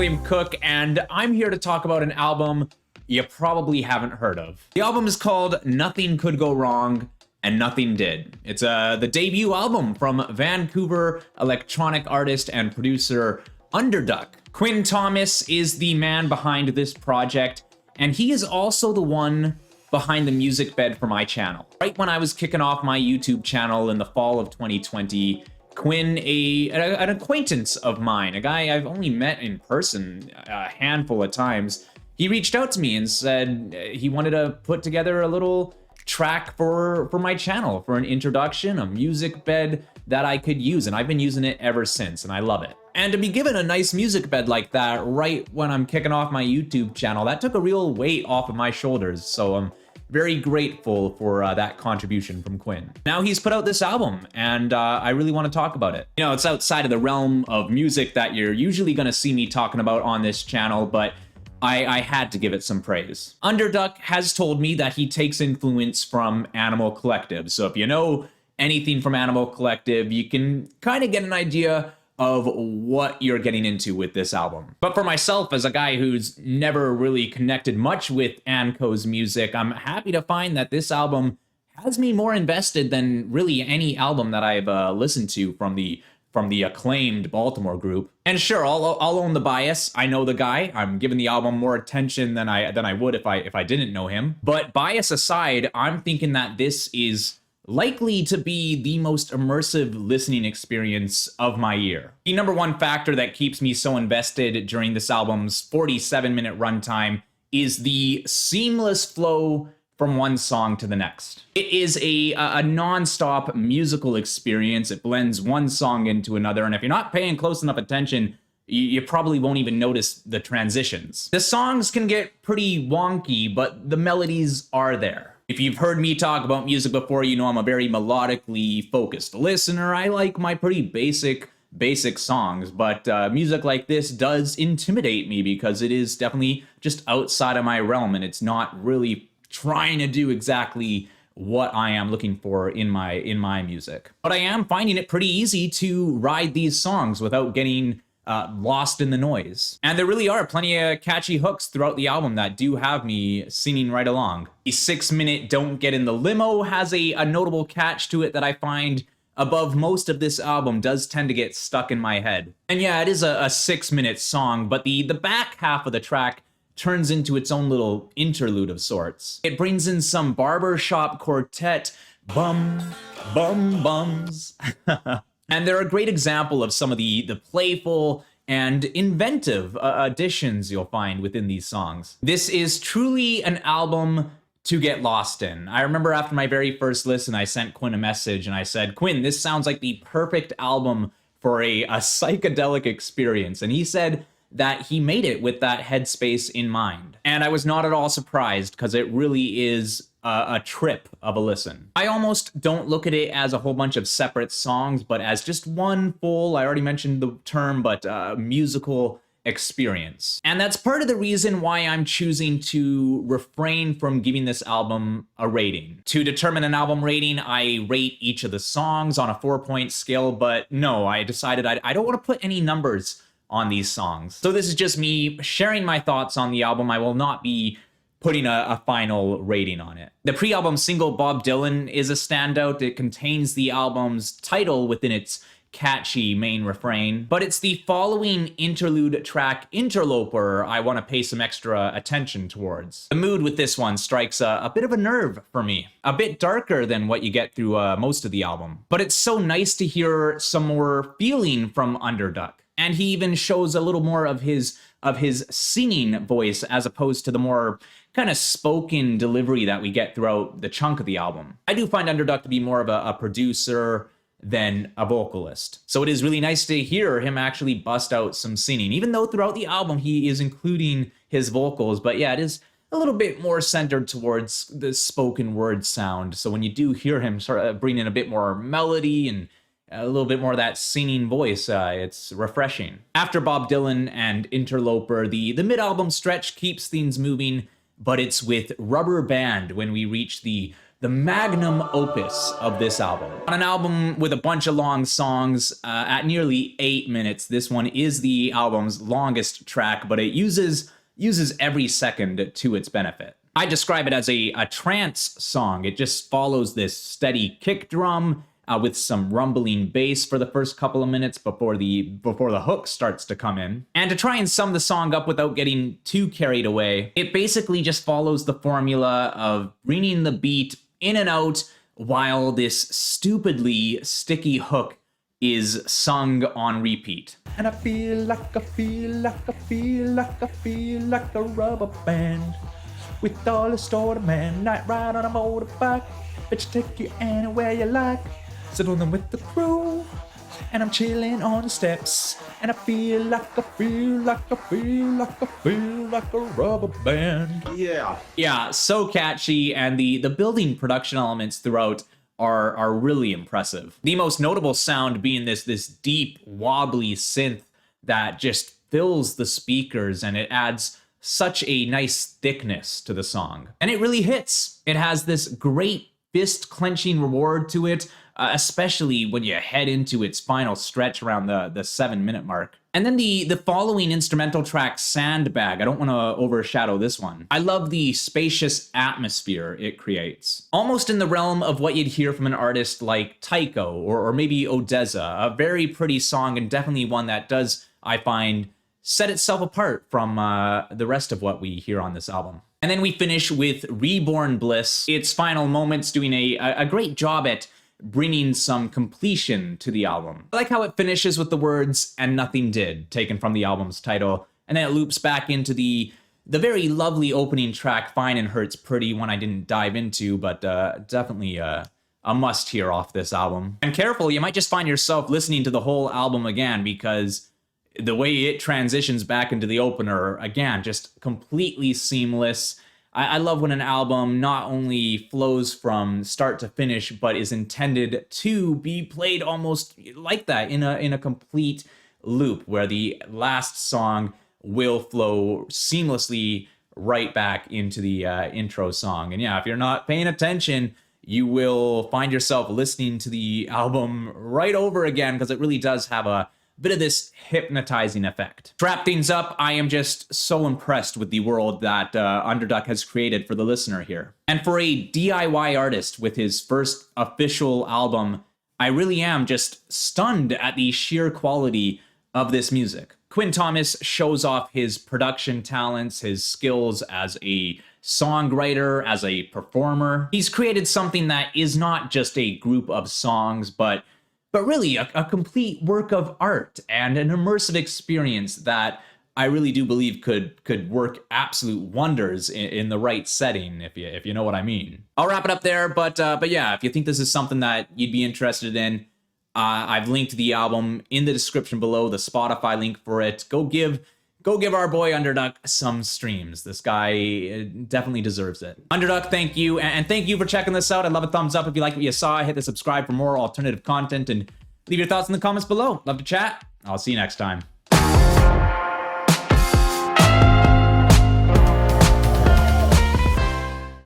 William Cook, and I'm here to talk about an album you probably haven't heard of. The album is called Nothing Could Go Wrong, and Nothing Did. It's the debut album from Vancouver electronic artist and producer Underduck. Quinn Thomas is the man behind this project, and he is also the one behind the music bed for my channel. Right when I was kicking off my YouTube channel in the fall of 2020, Quinn, an acquaintance of mine, a guy I've only met in person a handful of times, he reached out to me and said he wanted to put together a little track for my channel, for an introduction, a music bed that I could use, and I've been using it ever since, and I love it. And to be given a nice music bed like that right when I'm kicking off my YouTube channel, that took a real weight off of my shoulders, so I'm very grateful for that contribution from Quinn. Now he's put out this album, and I really want to talk about it. You know, it's outside of the realm of music that you're usually going to see me talking about on this channel, but I had to give it some praise. Underduck has told me that he takes influence from Animal Collective, so if you know anything from Animal Collective, you can kind of get an idea of what you're getting into with this album. But for myself, as a guy who's never really connected much with Anco's music, I'm happy to find that this album has me more invested than really any album that I've listened to from the acclaimed Baltimore group. And sure, I'll own the bias. I know the guy. I'm giving the album more attention than I would if I didn't know him. But bias aside, I'm thinking that this is likely to be the most immersive listening experience of my year. The number one factor that keeps me so invested during this album's 47-minute runtime is the seamless flow from one song to the next. It is a non-stop musical experience. It blends one song into another, and if you're not paying close enough attention, you probably won't even notice the transitions. The songs can get pretty wonky, but the melodies are there. If you've heard me talk about music before, you know I'm a very melodically focused listener. I like my pretty basic songs, but music like this does intimidate me because it is definitely just outside of my realm, and it's not really trying to do exactly what I am looking for in my music. But I am finding it pretty easy to ride these songs without getting lost in the noise. And there really are plenty of catchy hooks throughout the album that do have me singing right along. The 6-minute Don't Get in the Limo has a notable catch to it that I find above most of this album does tend to get stuck in my head. And yeah, it is a 6-minute song, but the back half of the track turns into its own little interlude of sorts. It brings in some barbershop quartet bums. And they're a great example of some of the playful and inventive additions you'll find within these songs. This is truly an album to get lost in. I remember after my very first listen, I sent Quinn a message and I said, Quinn, this sounds like the perfect album for a psychedelic experience. And he said that he made it with that headspace in mind. And I was not at all surprised because it really is a trip of a listen. I almost don't look at it as a whole bunch of separate songs, but as just one full, I already mentioned the term, but musical experience. And that's part of the reason why I'm choosing to refrain from giving this album a rating. To determine an album rating, I rate each of the songs on a 4-point scale, but no, I decided I don't want to put any numbers on these songs. So this is just me sharing my thoughts on the album. I will not be putting a final rating on it. The pre-album single Bob Dylan is a standout. It contains the album's title within its catchy main refrain, but it's the following interlude track, Interloper, I want to pay some extra attention towards. The mood with this one strikes a bit of a nerve for me, a bit darker than what you get through most of the album, but it's so nice to hear some more feeling from Underduck. And he even shows a little more of his singing voice as opposed to the more kind of spoken delivery that we get throughout the chunk of the album. I do find Underduck to be more of a producer than a vocalist. So it is really nice to hear him actually bust out some singing, even though throughout the album he is including his vocals. But yeah, it is a little bit more centered towards the spoken word sound. So when you do hear him sort of bring in a bit more melody and a little bit more of that singing voice, it's refreshing. After Bob Dylan and Interloper, the mid-album stretch keeps things moving, but it's with Rubberband when we reach the the magnum opus of this album. On an album with a bunch of long songs, at nearly 8 minutes, this one is the album's longest track, but it uses every second to its benefit. I describe it as a trance song. It just follows this steady kick drum with some rumbling bass for the first couple of minutes before the hook starts to come in. And to try and sum the song up without getting too carried away, it basically just follows the formula of bringing the beat in and out while this stupidly sticky hook is sung on repeat. And I feel like a rubber band with all the stored man, night ride on a motorbike, bitch take you anywhere you like. Sit on them with the crew, and I'm chilling on the steps, and I feel like a rubber band. Yeah, so catchy, and the building production elements throughout are really impressive. The most notable sound being this deep, wobbly synth that just fills the speakers, and it adds such a nice thickness to the song. And it really hits. It has this great fist-clenching reward to it, especially when you head into its final stretch around the 7-minute mark. And then the following instrumental track, Sandbag, I don't want to overshadow this one. I love the spacious atmosphere it creates. Almost in the realm of what you'd hear from an artist like Tycho or maybe Odessa. A very pretty song, and definitely one that does, I find, set itself apart from the rest of what we hear on this album. And then we finish with Reborn Bliss. Its final moments doing a great job at bringing some completion to the album. I like how it finishes with the words, "and nothing did," taken from the album's title, and then it loops back into the very lovely opening track, Fine and Hurts Pretty, one I didn't dive into, but definitely a must hear off this album. And careful, you might just find yourself listening to the whole album again, because the way it transitions back into the opener, again, just completely seamless. I love when an album not only flows from start to finish, but is intended to be played almost like that in a complete loop, where the last song will flow seamlessly right back into the intro song. And yeah, if you're not paying attention, you will find yourself listening to the album right over again, because it really does have a bit of this hypnotizing effect. To wrap things up, I am just so impressed with the world that Underduck has created for the listener here. And for a DIY artist with his first official album, I really am just stunned at the sheer quality of this music. Quinn Thomas shows off his production talents, his skills as a songwriter, as a performer. He's created something that is not just a group of songs, but really a complete work of art and an immersive experience that I really do believe could work absolute wonders in the right setting, if you know what I mean. I'll wrap it up there, but yeah, if you think this is something that you'd be interested in, I've linked the album in the description below, the Spotify link for it. Go give our boy Underduck some streams. This guy definitely deserves it. Underduck, thank you, and thank you for checking this out. I'd love a thumbs up if you like what you saw. Hit the subscribe for more alternative content, and leave your thoughts in the comments below. Love to chat. I'll see you next time.